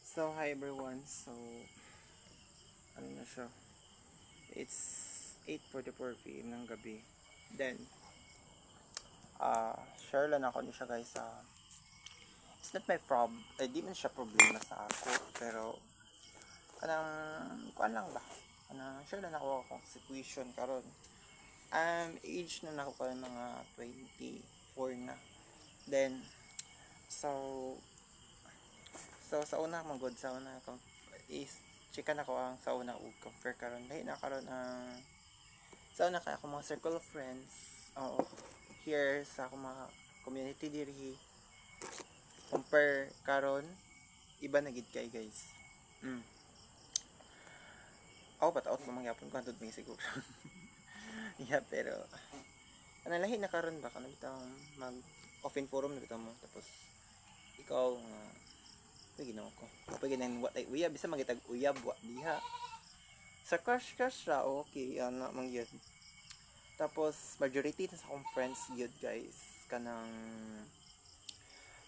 So, hi everyone. So, ano na siya? It's 8:44 p.m. ng gabi. Then, share lang ako niya siya guys. It's not my problem. Di man siya problema sa ako. Pero, kuan lang ba? Share lang ako akong situation karon. Age na ako karon mga 24 na. Then, so, sa una mong good sa una ko is chika na ko ang sa una ug compare karon dahil na karon ang sa una kay ako mga circle of friends. Oo, here sa ako mga community diri compare karon iba na gid kay guys. Ako pataot mo mangyapon ko antud may siguro. Yeah, pero lahi na karon ba kana bitaw mag open forum na bitaw mo tapos ikaw nga ginoo ko. Kapag ginan what ay uyab bisa magitag uyab wa diha. Sa crush ra okay ana man gyud. Tapos majority sa akong friends gyud guys kanang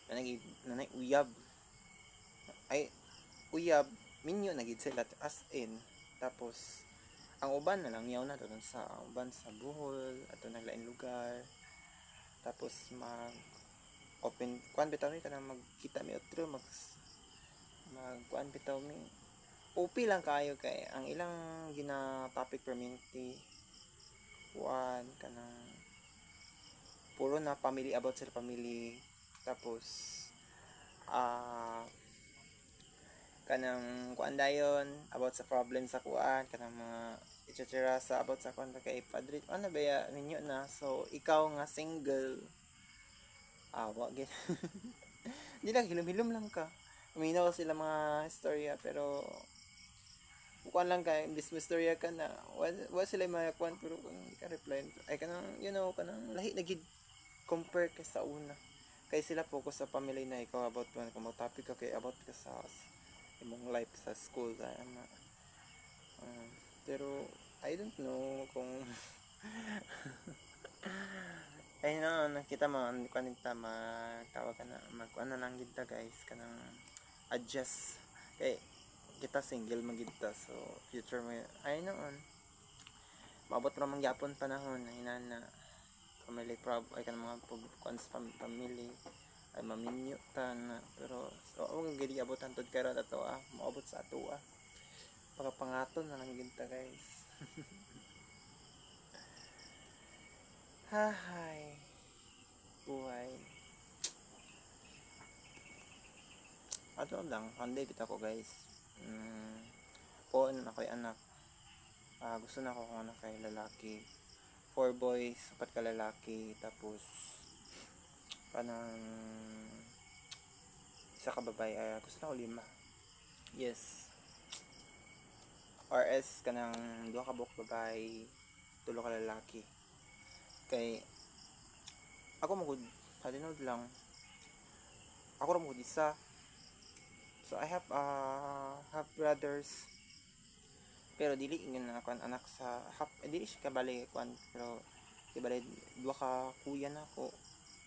nanay uyab. Ay uyab minyo na gid sila as in. Tapos ang uban na lang yaw na doon sa uban sa Bohol ato naglain lugar. Tapos mag open kuan bitaw mi kanang magkita mi otro mag kuan bitaw mi OP lang kayo kay ang ilang gina topic permanente kuan kanang puro na family about sa family. Tapos kanang kuan dayon about sa problem sa kuan kanang mga etc. sa about sa kuan kay padre ano ba ya ninyo na so ikaw nga single wa gid di lang hilom-hilom lang ka uminaw sila mga istorya pero kuan lang kay imbis mo istorya ka na wa sila mga kuan pero kung hindi ka reply ay kanang kanang lahi na gid compare ka sa una kay sila focus sa family na ikaw about man kung topic ka kay about ka sa imong life sa school ana pero I don't know kung ay no nakita mo kanita magtawag ka na magkuan na lang gid ta guys kanang adjust kay kita single man gid ta so future mo ay noon maabot ra man gyapon panahon na inana family ay kanang mga kuan sa family ay maminyo ta na pero so ang gid abot antod karon ato maabot sa ato pagapangaton na lang gid ta guys. Hahay buhay ato lang handay bitaw ko guys. Poon ako'y anak gusto na ako kung anak kay lalaki 4 boys 4 ka lalaki tapos kanang isa ka babae gusto na ko 5 yes RS kanang 2 ka buok babae 3 ka lalaki kay ako magud halinod lang ako ra magud isa so I have brothers pero dili ingin na ako anak sa dili siya kabali kuan pero ibalik 2 ka kuya na ako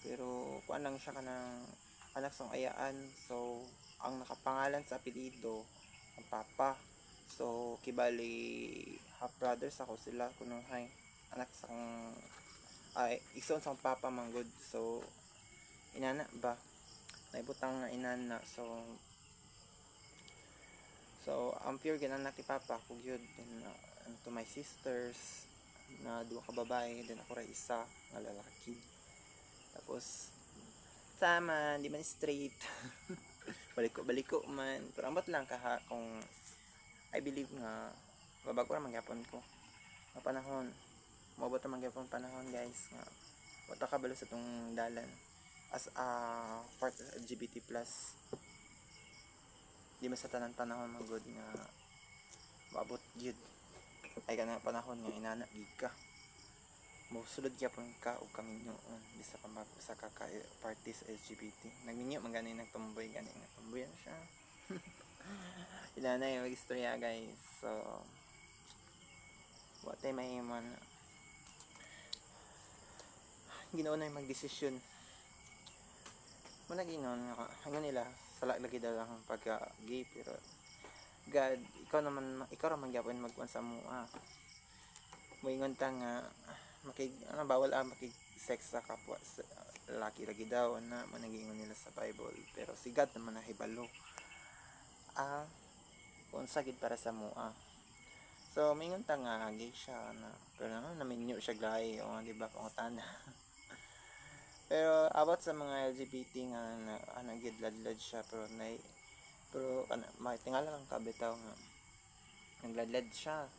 pero kuan lang siya kanang anak sa ayaan so ang nakapangalan sa apelyido ang papa so kibali half brothers ako sila kuno hay anak sang ay igsoon sang papa manggod so inana ba naibutang na inana so ang pure ginanak ni papa ko gyud then to my sisters na 2 ka babae then ako ra isa nga lalaki tapos sama di man straight balik ko man pero ambot lang ka kung I believe nga babago ra mangyapon ko nga panahon maabot ra mangyapon panahon guys nga wata ka balo sa tong dalan as a part of LGBT plus di man sa tanan panahon magud nga maabot gyud ay kana panahon nga inana gid ka mosulod gyapon ka og kaminyoon bisa ka sa ka party sa LGBT nagminyo man gani nagtumboy gani nagtumboy siya. Inana yung mag-istorya guys so what time ay man ginauna yung magdesisyon muna ginon nga nila sala lagi daw lang pagka gay pero God ikaw naman gyapon magkuan sa mo moingon ta nga bawal makig sex sa kapwa sa lalaki lagi daw na managingon nila sa Bible pero si God naman nahibalo kung sagid para sa mo so moingon ta nga gay siya na pero naminyo siya glay o di ba pangutana. Pero about sa mga LGBT nga nagidladlad siya pero tingala lang kabitaw nga nagladlad siya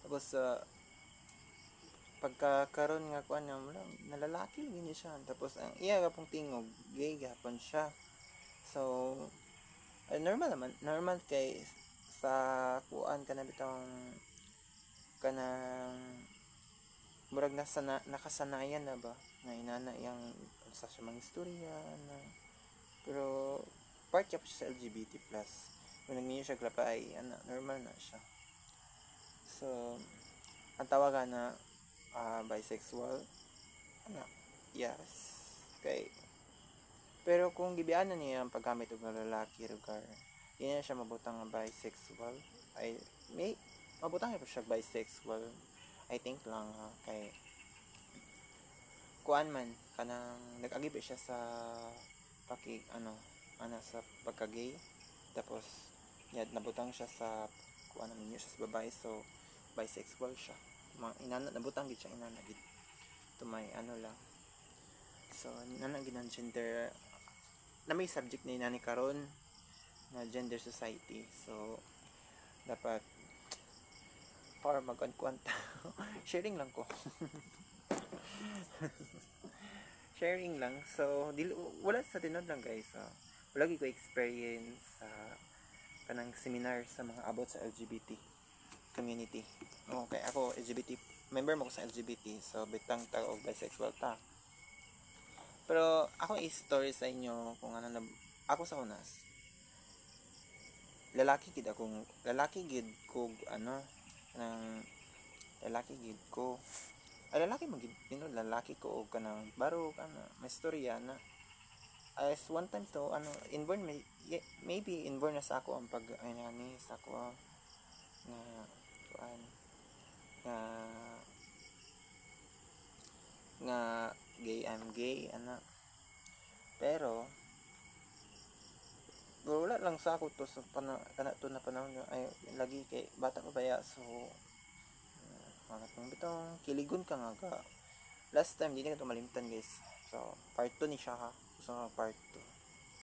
tapos pagkakaroon nga kuan na lalaki gini siya tapos ang iya nga pong tingog gay gapon siya so normal kay sa kuan kana bitong kanang murag nakasanayan na ba na inana yang sa mga istorya na pero part siya sa LGBT plus kung nagninyo siya glapay normal na siya so ang tawagan na bisexual yes kay pero kung gibianan niya ang paggamit og lalaki lugar di na siya mabutang nga bisexual ay may mabutang pa siya bisexual I think lang kay kuan man kanang nag-agi siya sa sa pagka-gay tapos nabutang siya sa kuan naman niya siya sa babae so bisexual siya nabutang gid siya inana gid tumay lang so inana gid ang gender na may subject na inani karon na gender society so dapat para mag-kuan sharing lang ko sharing lang so wala sa tinod lang guys wala ko experience sa kanang seminar sa mga about sa LGBT community okay ako LGBT member mo ko sa LGBT so bitang tao og bisexual ta pero ako i-story sa inyo kung ako sa unas lalaki gid ko nang lalaki gid ko lalaki magid lalaki ko og kanang baro may storya na as one time to inborn maybe inborn na sa ako ang pag sa ako nga kuan nga I'm gay pero wala lang sa ako to sa na panahon ay lagi kay bata pa baya so mga bitong kiligon ka nga last time di na ito malimtan guys so part 2 ni siya so part 2